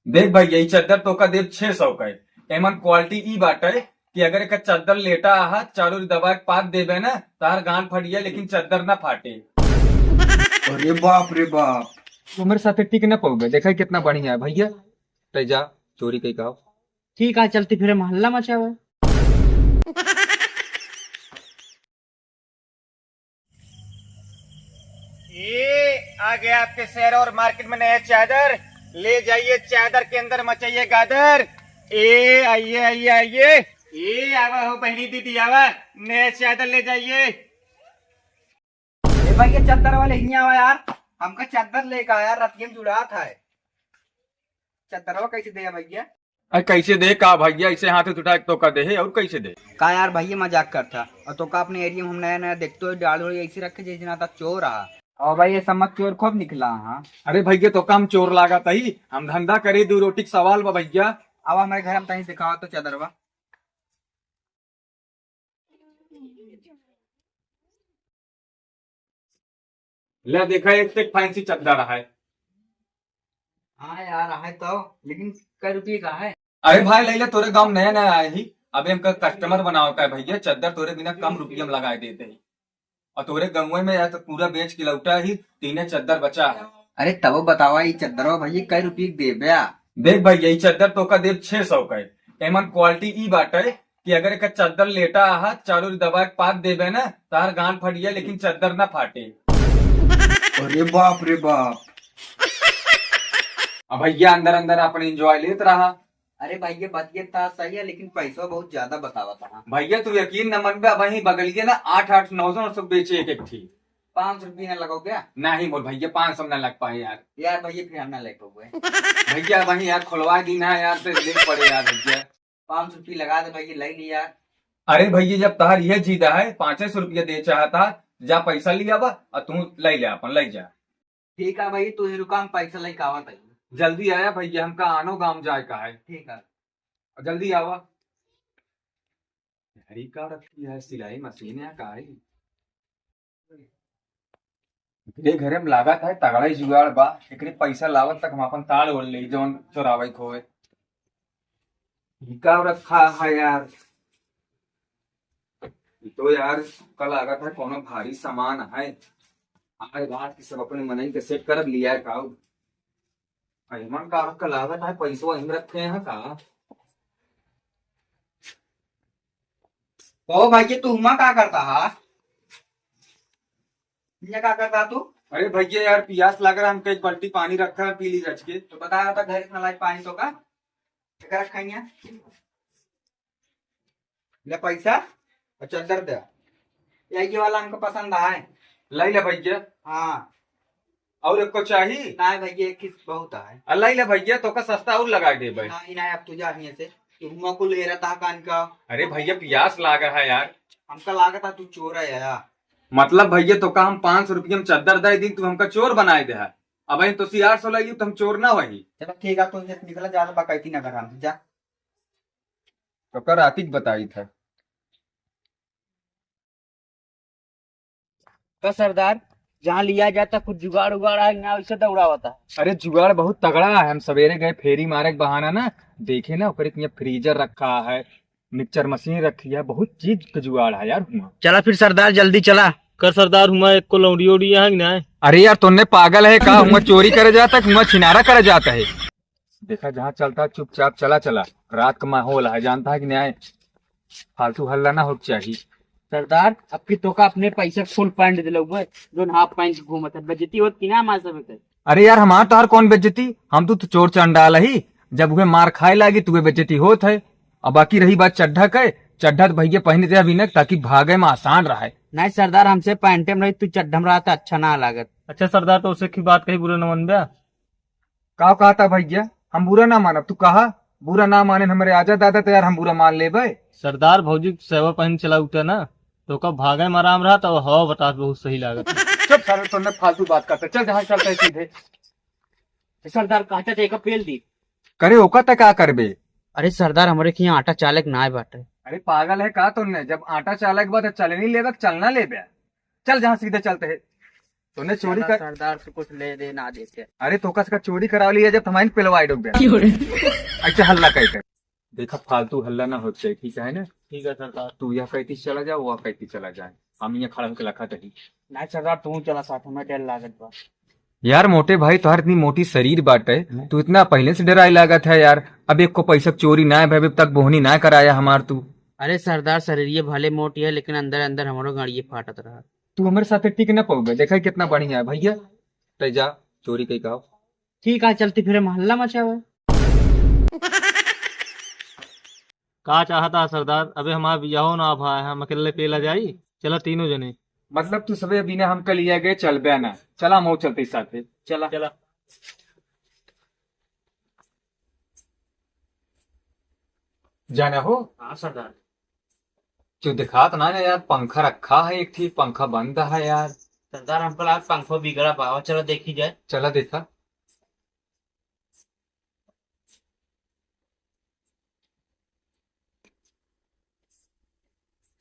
देख भाई यही चादर तो का देव 600 का है। एमन क्वालिटी ई बाटे कि अगर एक चादर लेटा आहा चारों ओर दबा के पात देबे ना तार गांठ फटिया लेकिन चादर ना फाटे। अरे बाप रे बाप। तू मेरे साथ टिक ना पाओगे, देखा कितना बढ़िया है भैया। ते जा चोरी कही कहो। ठीक है, चलते फिर मोहल्ला मचा हुआ है। ये आ गया आपके शहर और मार्केट में नया चादर। ले जाइए चादर के अंदर मचाइए गादर। ए आइए आइए आइए। ये आवा हो बहनी दीदी आवा, नया चादर ले जाइए। ए भाई ये चादर वाले ही आवा यार, हमका चादर लेके आया, रतियम जुड़ा था। चादर कैसे दिया भैया? अरे कैसे दे का भैया, इसे हाथ उठा के तो का दे और कैसे दे। का यार भैया मजाक करता, और तो का अपने एरिया में हम नया नया देखते हो डाल ऐसे रखे जैसे ना था चोर रहा। और भाई ये समझ चोर खूब निकला। हाँ अरे भैया तो काम चोर लागा तही, हम धंधा करे दो रोटी के सवाल बा भैया। अब हमारे घर में तहीं दिखाओ तो चादरवा। ले देखा एक से फैंसी चादर है। हाँ यार है तो, लेकिन कई रुपये का है? अरे भाई लैला तोरे गांव नया नया आए ही, अबे हमका कस्टमर बनाओ का है भैया। चादर तोरे बिना कम रुपये में लगा देते ही, और तोरे गंगवे में या तो पूरा बेच के लौटा ही तीने चादर बचा है। अरे तब बतावा ये चादरवा भैया कई रुपये दे बया? देख भाई यही चादर तो का देव 600 का है। एमन क्वालिटी ई बाटे कि अगर एक चादर लेटा आहा चारों ओर दबा के पात देबे ना तार गांठ फटिया लेकिन चादर ना फाटे। अरे बाप रे बाप। अब भैया अंदर अंदर अपने एंजॉय लेत रहा। अरे भैया बात ये था सही है, लेकिन पैसा बहुत ज्यादा बतावा था। भैया तू यकीन न मन पे वही बगलिए ना 8-8 900 बेचे एक थी। 500 रुपये न लगाओ क्या? नहीं बोल भैया 500 न लग पाए यार। यार भैया फिर हम ना ले पाओगे। भैया वही यार खुलवा दी ना यार, तो ले पड़े यार भैया। 500 रुपये लगा दे भैया, ले लिया यार। अरे भैया जब तार यह जीता है 500 रुपया दे चाहता, जा पैसा लिया बा और तू ले ले अपन ले जा। ठीक है भाई, तू रुका पैसा लेके आवा था। जल्दी आया भैया, हमका आनो गांव जाए का है। ठीक है जल्दी आवा। घड़ी का रखी है, सिलाई मशीन है का है। ये घरे में लागत है तगड़ा ही जुगाड़ बा, एकरे पैसा लावत तक हम अपन ताड़ ओढ़ ले जौन चोरावे खोए। का रखा है यार, तो यार कल लागत है कोनो भारी सामान है। आज रात की सब अपने मनई के सेट कर लिया है का। अहिमन का लागत है पैसा वहीं रखे हैं का। तो भाई तू हुआ क्या करता है? ये क्या करता तू? अरे भैया यार प्यास लग रहा है, हमको एक बाल्टी पानी रखा है, पी ली रच के। तो बताया था घर इतना लाइट पानी तो का खाएंगे। ले पैसा और चादर दे, यही वाला हमको पसंद है। लाई ले भैया। हाँ और एक को चाहिए? ना भैया एक किस बहुत है। लाई ले भैया, तो का सस्ता और लगा दे भाई। नहीं नहीं, अब तू जा यहाँ से, तू हुआ को ले रहा था कान का। अरे भैया प्यास लागा है यार। हमका लागत था तू चोर है यार। मतलब भैया तो का हम 500 रुपये में चादर दे दी, तू हमका चोर बनाए दे है। अब भाई तो 800 लगी तो हम चोर ना वही। चलो ठीक है, तू निकला ज्यादा बकैती ना कर हमसे, जा। तो का रातिक बताई था। तो सरदार जहाँ लिया जाता कुछ जुगाड़ उगाड़ है ना, वैसे दौड़ा होता है। अरे जुगाड़ बहुत तगड़ा है। हम सवेरे गए फेरी मारे के बहाना ना, देखे ना ऊपर इतनी फ्रीजर रखा है, मिक्सर मशीन रखी है, बहुत चीज का जुगाड़ है यार हुआ। चला फिर सरदार, जल्दी चला कर सरदार। हुआ एक को लौड़ी उड़ी है ना। अरे यार तुमने पागल है का, हुआ चोरी करे जाता है, हुआ छिनारा करे जाता है। देखा जहाँ चलता है चुपचाप चला चला, रात का माहौल है जानता है कि न्याय, फालतू हल्ला ना हो चाहिए। सरदार अब की तो का अपने पैसे फुल पैंट दिलो हुए, जो हाफ पैंट घूमत है, बेइज्जती होत की ना हमारे सब। अरे यार हमार तार कौन बेज्जती, हम तो चोर चंडाल ही, जब हुए मार खाए लागी तुहे बेज्जती होत है। और बाकी रही बात चड्ढा के, चड्ढा तो भैया पहने दे अभी ताकि भागे में आसान रहे। नहीं सरदार, हमसे पैंटे में रही तू चड्ढम रहा था, अच्छा ना लागत। अच्छा सरदार, तो उसे की बात कही बुरा न मन बया। का कहा था भैया, हम बुरा ना मानब, तू कहा बुरा ना माने हमारे आजा दादा तो यार हम बुरा मान ले भाई। सरदार भौजी सेवा पहन चला उठा ना, तो कब भागे में आराम रहा, तो हवा बतास बहुत सही लागत। चुप सारे तुमने फालतू बात करते, चल जहाँ चलते है सीधे। सरदार काचा थे पेल दी करे ओका तक का करबे। अरे सरदार हमारे के यहाँ आटा चालक ना है बाटे। अरे पागल है का तुमने, जब आटा चालक बात चल नहीं ले चलना ले बे। चल जहाँ सीधे चलते है। तूने चोरी चला कर सरदार से कुछ ले दे ना देते। अरे तो का चोरी करा लिया जब तुम्हारी पिलवाई डूब गया अच्छा हल्ला कह कर देखा फालतू हल्ला ना होते ठीक है ना। ठीक है सरदार। तू यह कहती चला जा वह कहती चला जाए हम यहाँ खड़ा होकर लखा तही। नहीं सरदार तू चला साथ में, डर लागत बा। यार मोटे भाई तुहार इतनी मोटी शरीर बाटे तू इतना पहले से डराई लागत है यार। अब एक को पैसा चोरी ना है भाई, अभी तक बोहनी ना कराया हमार तू। अरे सरदार शरीर ये भले मोटी है लेकिन अंदर अंदर हमारो गाड़ी फाटत रहा। तू हमारे साथ टिक ना पाओगे, देखा कितना बढ़िया है भैया। तो जा चोरी कही कहो। ठीक है चलते फिर मोहल्ला मचावे। का चाहता सरदार, अबे हमारा बियाहो ना भाई, हम अकेले पेला जाई, चला तीनों जने। मतलब तू सबे बिना हम कल लिया गए चल बे ना, चला हम चलते साथ चला चला। जाना हो। हाँ सरदार। जो दिखात ना यार पंखा रखा है एक थी, पंखा बंद है यार। सरदार हमको आज पंखा बिगड़ा पावा, चलो देखी जाए। चला देखा।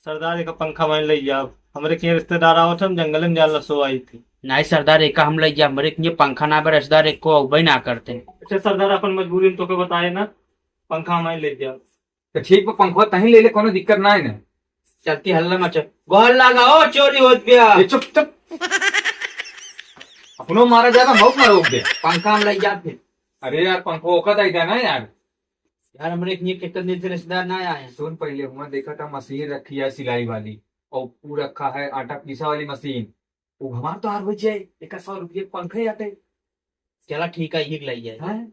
सरदार एक पंखा मान ले जाओ, हमारे के रिश्तेदार आओ थे, हम जंगल में जाल सो आई थी। नहीं सरदार एक हम लग जा, हमारे ये पंखा ना पर सरदार एक को अवबई ना करते। अच्छा सरदार अपन मजबूरी में तो के बताए ना, पंखा हमारे ले जाओ। तो ठीक है पंखा तही ले ले, कोनो दिक्कत ना है ना। चलती हल्ला मचा गोहल लगाओ चोरी होत गया। ये चुप चुप अपनो मारा जाएगा मौक मारो दे। पंखा हम लग जाते। अरे यार पंखो औकत आई था ना यार। यार हमारे ये कितने दिन से रिश्तेदार ना आए। सुन पहले वहां देखा था मशीन रखी है सिलाई वाली और वो रखा है आटा पीसा वाली मशीन। वो हमार तो हार बचे 100 रुपये पंखे आते चला ठीक है ये लग जाए। हैं।